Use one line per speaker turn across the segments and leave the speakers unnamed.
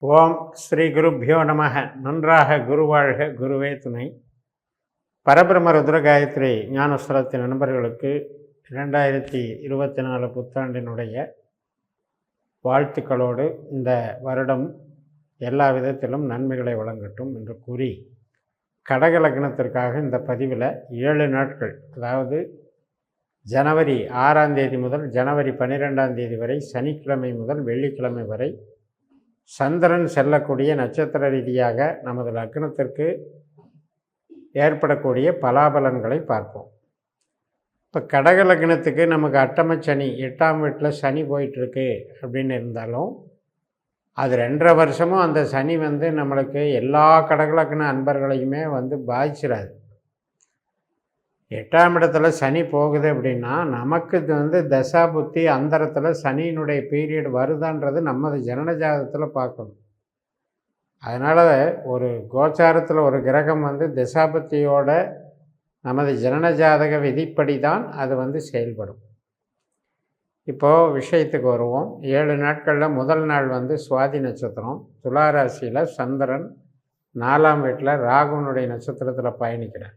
ஓம் ஸ்ரீ குருப்பியோ நமக. நன்றாக குருவாழ்க, குருவே துணை. பரபிரம ருத்ர காயத்ரி ஞானஸ்வரத்தின் நண்பர்களுக்கு 2024 புத்தாண்டினுடைய வாழ்த்துக்களோடு இந்த வருடம் எல்லா விதத்திலும் நன்மைகளை வழங்கட்டும் என்று கூறி, கடக லக்னத்திற்காக இந்த பதிவில் 7 நாட்கள், அதாவது ஜனவரி 6ஆம் தேதி முதல் ஜனவரி 12ஆம் தேதி வரை, சனிக்கிழமை முதல் வெள்ளிக்கிழமை வரை சந்திரன் செல்லக்கூடிய நட்சத்திர ரீதியாக நமது லக்னத்திற்கு ஏற்படக்கூடிய பலாபலன்களை பார்ப்போம். இப்போ கடக லக்னத்துக்கு நமக்கு அட்டம சனி 8ஆம் வீட்டில் சனி போயிட்டுருக்கு அப்படின்னு இருந்தாலும், அது 2.5 வருஷமும் அந்த சனி நம்மளுக்கு எல்லா கடக லக்ன அன்பர்களையுமே பாதிச்சிடாது. 8ஆம் இடத்துல சனி போகுது அப்படின்னா, நமக்கு தசா புத்தி அந்தரத்தில் சனியினுடைய பீரியட் வருதான்றது நமது ஜனன ஜாதகத்தில் பார்க்கணும். அதனால் ஒரு கோச்சாரத்தில் ஒரு கிரகம் தசாபத்தியோட நமது ஜனன ஜாதக விதிப்படி தான் அது செயல்படும். இப்போது விஷயத்துக்கு வருவோம். 7 நாட்களில் முதல் நாள் சுவாதி நட்சத்திரம், துளாராசியில் சந்திரன் 4ஆம் வீட்டில் ராகுனுடைய நட்சத்திரத்தில் பயணிக்கிறார்.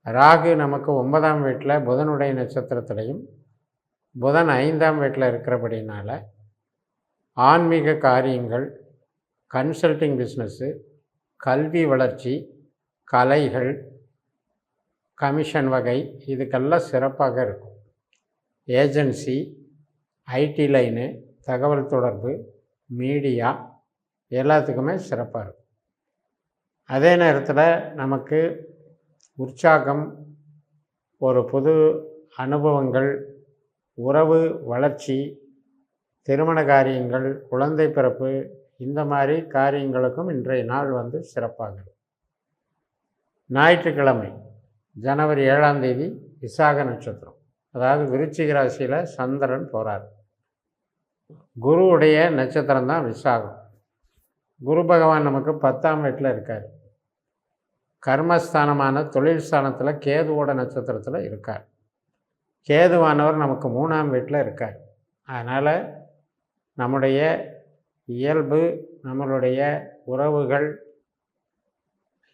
ராகு நமக்கு 9ஆம் வீட்டில் புதனுடைய நட்சத்திரத்திலையும், புதன் 5ஆம் வீட்டில் இருக்கிறபடினால ஆன்மீக காரியங்கள், கன்சல்டிங் பிஸ்னஸ்ஸு, கல்வி வளர்ச்சி, கலைகள், கமிஷன் வகை இதுக்கெல்லாம் சிறப்பாக இருக்கும். ஏஜென்சி, ஐடி லைனு, தகவல் தொடர்பு, மீடியா எல்லாத்துக்குமே சிறப்பாக இருக்கும். அதே நேரத்தில் நமக்கு உற்சாகம், ஒரு புது அனுபவங்கள், உறவு வளர்ச்சி, திருமண காரியங்கள், குழந்தை பிறப்பு, இந்த மாதிரி காரியங்களுக்கும் இன்றைய நாள் சிறப்பாக இருக்கும். ஞாயிற்றுக்கிழமை ஜனவரி 7ஆம் தேதி விசாக நட்சத்திரம், அதாவது விருச்சிக ராசியில் சந்திரன் போகிறார். குருவுடைய நட்சத்திரம் தான் விசாகம். குரு பகவான் நமக்கு 10ஆம் வீட்டில் இருக்கார். கர்மஸ்தானமான தொழில் ஸ்தானத்தில் கேதுவோட நட்சத்திரத்தில் இருக்கார். கேதுவானவர் நமக்கு 3ஆம் வீட்டில் இருக்கார். அதனால் நம்முடைய இயல்பு, நம்மளுடைய உறவுகள்,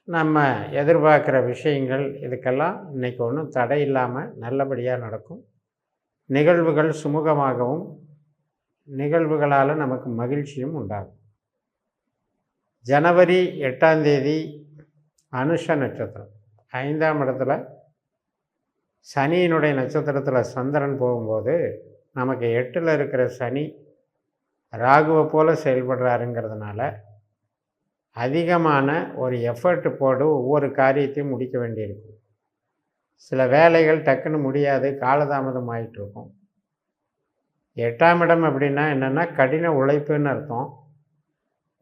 நம்ம எதிர்பார்க்குற விஷயங்கள் இதுக்கெல்லாம் இன்றைக்கி ஒன்றும் தடை இல்லாமல் நல்லபடியாக நடக்கும். நிகழ்வுகள் சுமூகமாகவும், நிகழ்வுகளால் நமக்கு மகிழ்ச்சியும் உண்டாகும். ஜனவரி 8ஆம் தேதி அனுஷ நட்சத்திரம் 5ஆம் இடத்துல சனியினுடைய நட்சத்திரத்தில் சந்திரன் போகும்போது, நமக்கு 8ல் இருக்கிற சனி ராகுவை போல் செயல்படுறாருங்கிறதுனால அதிகமான ஒரு எஃபர்ட் போடு ஒவ்வொரு காரியத்தையும் முடிக்க வேண்டியிருக்கும். சில வேலைகள் டக்குன்னு முடியாது, காலதாமதம் ஆகிட்டுருக்கும். 8ஆம் இடம் அப்படின்னா என்னென்னா கடின உழைப்புன்னு அர்த்தம்,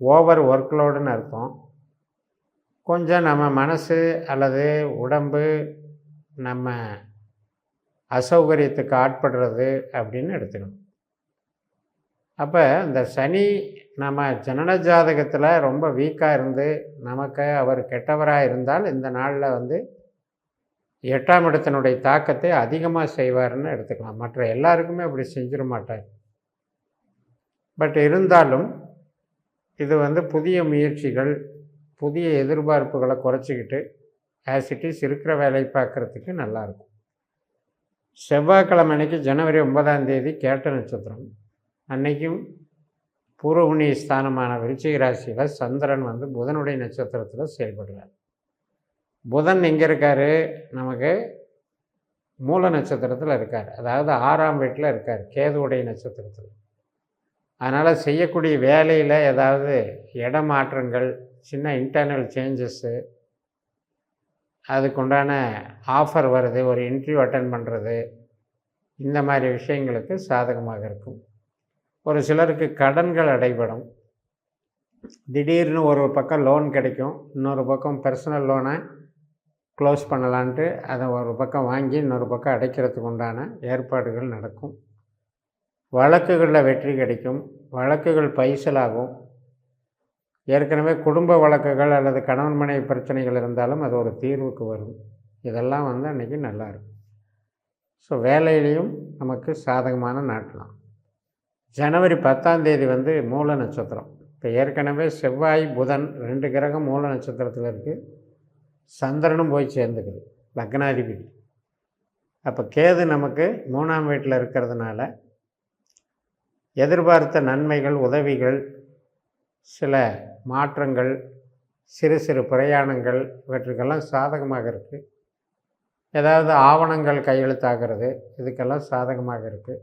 ஓவர் ஒர்க்லோடுன்னு அர்த்தம். கொஞ்சம் நம்ம மனசு அல்லது உடம்பு நம்ம அசௌகரியத்துக்கு ஆட்படுறது அப்படின்னு எடுத்துக்கணும். அப்போ இந்த சனி நம்ம ஜனன ஜாதகத்தில் ரொம்ப வீக்காக இருந்து நமக்கு அவர் கெட்டவராக இருந்தால் இந்த நாளில் 8ஆம் இடத்தினுடைய தாக்கத்தை அதிகமாக செய்வார்னு எடுத்துக்கலாம். மற்ற எல்லாருக்குமே அப்படி செஞ்சிட மாட்டார். பட் இருந்தாலும் இது புதிய முயற்சிகள், புதிய எதிர்பார்ப்புகளை குறைச்சிக்கிட்டு ஆஸ் இட் இஸ் இருக்கிற வேலையை பார்க்குறதுக்கு நல்லாயிருக்கும். செவ்வாய்க்கிழமை அன்னைக்கு ஜனவரி 9ஆம் தேதி கேட்ட நட்சத்திரம், அன்றைக்கும் பூர்வ புண்ணிய ஸ்தானமான விருச்சிக ராசியில் சந்திரன் புதனுடைய நட்சத்திரத்தில் செயல்படுறார். புதன் எங்கே இருக்கார்? நமக்கு மூல நட்சத்திரத்தில் இருக்கார், அதாவது 6ஆம் வீட்டில் இருக்கார், கேதுவுடைய நட்சத்திரத்தில். அதனால் செய்யக்கூடிய வேலையில் ஏதாவது இடமாற்றங்கள், சின்ன இன்டர்னல் சேஞ்சஸ்ஸு, அதுக்குண்டான ஆஃபர் வருது, ஒரு இன்டர்வியூ அட்டன் பண்ணுறது, இந்த மாதிரி விஷயங்களுக்கு சாதகமாக இருக்கும். ஒரு சிலருக்கு கடன்கள் அடைபடும். திடீர்னு ஒரு பக்கம் லோன் கிடைக்கும், இன்னொரு பக்கம் பர்சனல் லோனை க்ளோஸ் பண்ணலான்ட்டு அதை ஒரு பக்கம் வாங்கி இன்னொரு பக்கம் அடைக்கிறதுக்கு உண்டான ஏற்பாடுகள் நடக்கும். வழக்குகளில் வெற்றி கிடைக்கும், வழக்குகள் பைசலாகும். ஏற்கனவே குடும்ப வழக்குகள் அல்லது கணவன் மனைவி பிரச்சனைகள் இருந்தாலும் அது ஒரு தீர்வுக்கு வரும். இதெல்லாம் அன்றைக்கி நல்லாயிருக்கும். ஸோ வேலையிலையும் நமக்கு சாதகமான நாட்களாம். ஜனவரி 10ஆம் தேதி மூல நட்சத்திரம், இப்போ ஏற்கனவே செவ்வாய் புதன் 2 கிரகம் மூல நட்சத்திரத்தில் இருக்குது. சந்திரனும் போய் சேர்ந்துக்குது லக்னாதிபதி. அப்போ கேது நமக்கு 3ஆம் வீட்டில் இருக்கிறதுனால எதிர்பார்த்த நன்மைகள், உதவிகள், சில மாற்றங்கள், சிறு சிறு பிரயாணங்கள் இவற்றுக்கெல்லாம் சாதகமாக இருக்குது. ஏதாவது ஆவணங்கள் கையெழுத்தாகிறது இதுக்கெல்லாம் சாதகமாக இருக்குது.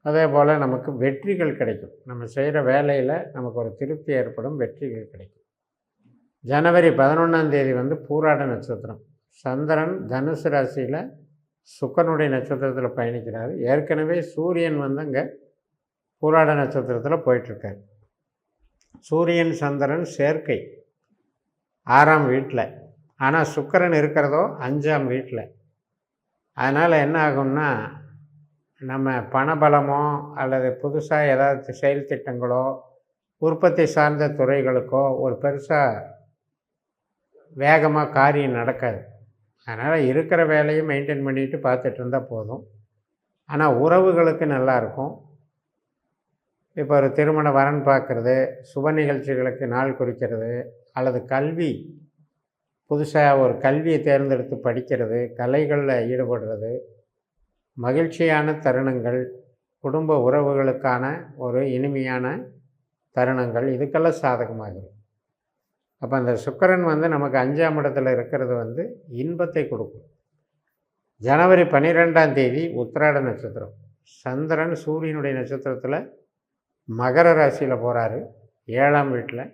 அதே போல் நமக்கு வெற்றிகள் கிடைக்கும். நம்ம செய்கிற வேலையில் நமக்கு ஒரு திருப்தி ஏற்படும், வெற்றிகள் கிடைக்கும். ஜனவரி 11ஆம் தேதி பூராட நட்சத்திரம். சந்திரன் தனுசு ராசியில் சுக்கிரனுடைய நட்சத்திரத்தில் பயணிக்கிறார். ஏற்கனவே சூரியன் அங்கே பூராட நட்சத்திரத்தில் போயிட்டுருக்கார். சூரியன் சந்திரன் சேர்க்கை 6ஆம் வீட்டில். ஆனால் சுக்கிரன் இருக்கிறதோ 5ஆம் வீட்டில். அதனால் என்ன ஆகும்னா, நம்ம பணபலமோ அல்லது புதுசாக ஏதாவது செயல் திட்டங்களோ உற்பத்தி சார்ந்த துறைகளுக்கோ ஒரு பெருசாக வேகமாக காரியம் நடக்காது. அதனால் இருக்கிற வேலையை மெயின்டைன் பண்ணிட்டு பார்த்துட்டு இருந்தால் போதும். ஆனால் உறவுகளுக்கு நல்லாயிருக்கும். இப்போ ஒரு திருமண வரன் பார்க்குறது, சுப நிகழ்ச்சிகளுக்கு நாள் குறிக்கிறது, அல்லது கல்வி புதுசாக ஒரு கல்வியை தேர்ந்தெடுத்து படிக்கிறது, கலைகளில் ஈடுபடுறது, மகிழ்ச்சியான தருணங்கள், குடும்ப உறவுகளுக்கான ஒரு இனிமையான தருணங்கள், இதுக்கெல்லாம் சாதகமாகும். அப்போ அந்த சுக்கிரன் நமக்கு 5ஆம் இடத்துல இருக்கிறது இன்பத்தை கொடுக்கும். ஜனவரி 12ஆம் தேதி உத்திராட நட்சத்திரம். சந்திரன் சூரியனுடைய நட்சத்திரத்தில் மகர ராசியில் போகிறாரு 7ஆம் வீட்டில்.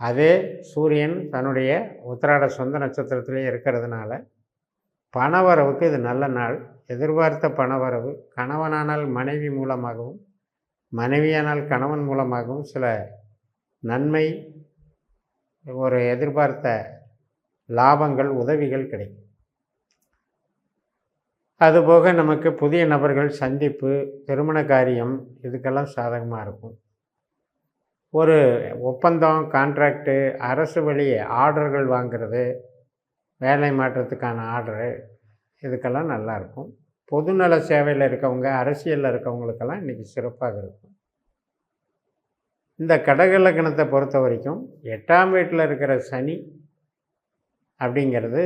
அதே சூரியன் தன்னுடைய உத்திராட சொந்த நட்சத்திரத்திலே இருக்கிறதுனால பணவரவுக்கு இது நல்ல நாள். எதிர்பார்த்த பணவரவு, கணவனானால் மனைவி மூலமாகவும் மனைவியானால் கணவன் மூலமாகவும் சில நன்மை, ஒரு எதிர்பார்த்த லாபங்கள், உதவிகள் கிடைக்கும். அதுபோக நமக்கு புதிய நபர்கள் சந்திப்பு, திருமண காரியம் இதுக்கெல்லாம் சாதகமாக இருக்கும். ஒரு ஒப்பந்தம், கான்ட்ராக்டு, அரசு வழி ஆர்டர்கள் வாங்கிறது, வேலை மாற்றத்துக்கான ஆர்டரு இதுக்கெல்லாம் நல்லாயிருக்கும். பொதுநல சேவையில் இருக்கவங்க, அரசியலில் இருக்கவங்களுக்கெல்லாம் இன்றைக்கி சிறப்பாக இருக்கும். இந்த கடக லக்னத்தை பொறுத்த வரைக்கும் 8ஆம் வீட்டில் இருக்கிற சனி அப்படிங்கிறது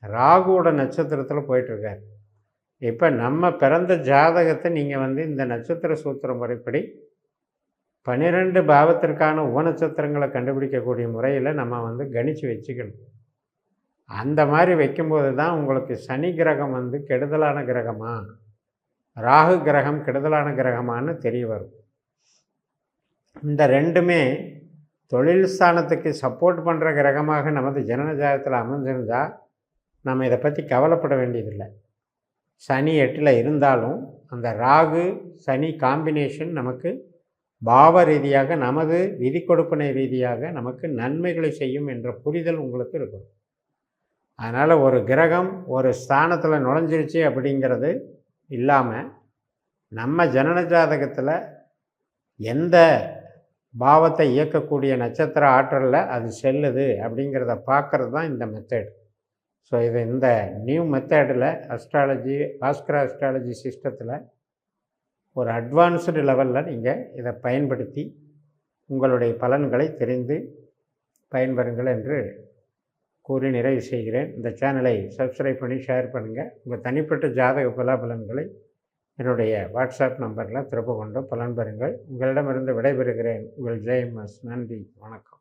ராகுவோட நட்சத்திரத்தில் போயிட்டுருக்கார். இப்போ நம்ம பிறந்த ஜாதகத்தை நீங்கள் இந்த நட்சத்திர சூத்திர முறைப்படி 12 பாவத்திற்கான உபநட்சத்திரங்களை கண்டுபிடிக்கக்கூடிய முறையில் நம்ம கணித்து வச்சுக்கணும். அந்த மாதிரி வைக்கும்போது தான் உங்களுக்கு சனி கிரகம் கெடுதலான கிரகமா, ராகு கிரகம் கெடுதலான கிரகமானு தெரிய வரும். இந்த ரெண்டுமே தொழில் ஸ்தானத்துக்கு சப்போர்ட் பண்ணுற கிரகமாக நமது ஜனன ஜாதகத்தில் அமைஞ்சிருந்தால் நம்ம இதை பற்றி கவலைப்பட வேண்டியதில்லை. சனி 8ல் இருந்தாலும் அந்த ராகு சனி காம்பினேஷன் நமக்கு பாவ ரீதியாக, நமது விதி கொடுப்பனை ரீதியாக நமக்கு நன்மைகளை செய்யும் என்ற புரிதல் உங்களுக்கு இருக்கும். அதனால் ஒரு கிரகம் ஒரு ஸ்தானத்தில் நுழைஞ்சிருச்சு அப்படிங்கிறது இல்லாமல் நம்ம ஜனன ஜாதகத்தில் எந்த பாவத்தை இயக்கக்கூடிய நட்சத்திர ஆற்றலில் அது செல்லுது அப்படிங்கிறத பார்க்குறது தான் இந்த மெத்தட். ஸோ இது இந்த நியூ மெத்தடில் அஸ்ட்ராலஜி, பாஸ்கர அஸ்ட்ராலஜி சிஸ்டத்தில் ஒரு அட்வான்ஸ்டு லெவலில் நீங்கள் இதை பயன்படுத்தி உங்களுடைய பலன்களை தெரிந்து பயன்பெறுங்கள் என்று கூறி நிறைவு செய்கிறேன். இந்த சேனலை சப்ஸ்கிரைப் பண்ணி ஷேர் பண்ணுங்கள். உங்கள் தனிப்பட்ட ஜாதக பலாபலன்களை என்னுடைய வாட்ஸ்அப் நம்பரில் திரும்ப கொண்டு பலன் பெறுங்கள். உங்களிடமிருந்து விடைபெறுகிறேன். உங்கள் ஜெயம்எஸ். நன்றி, வணக்கம்.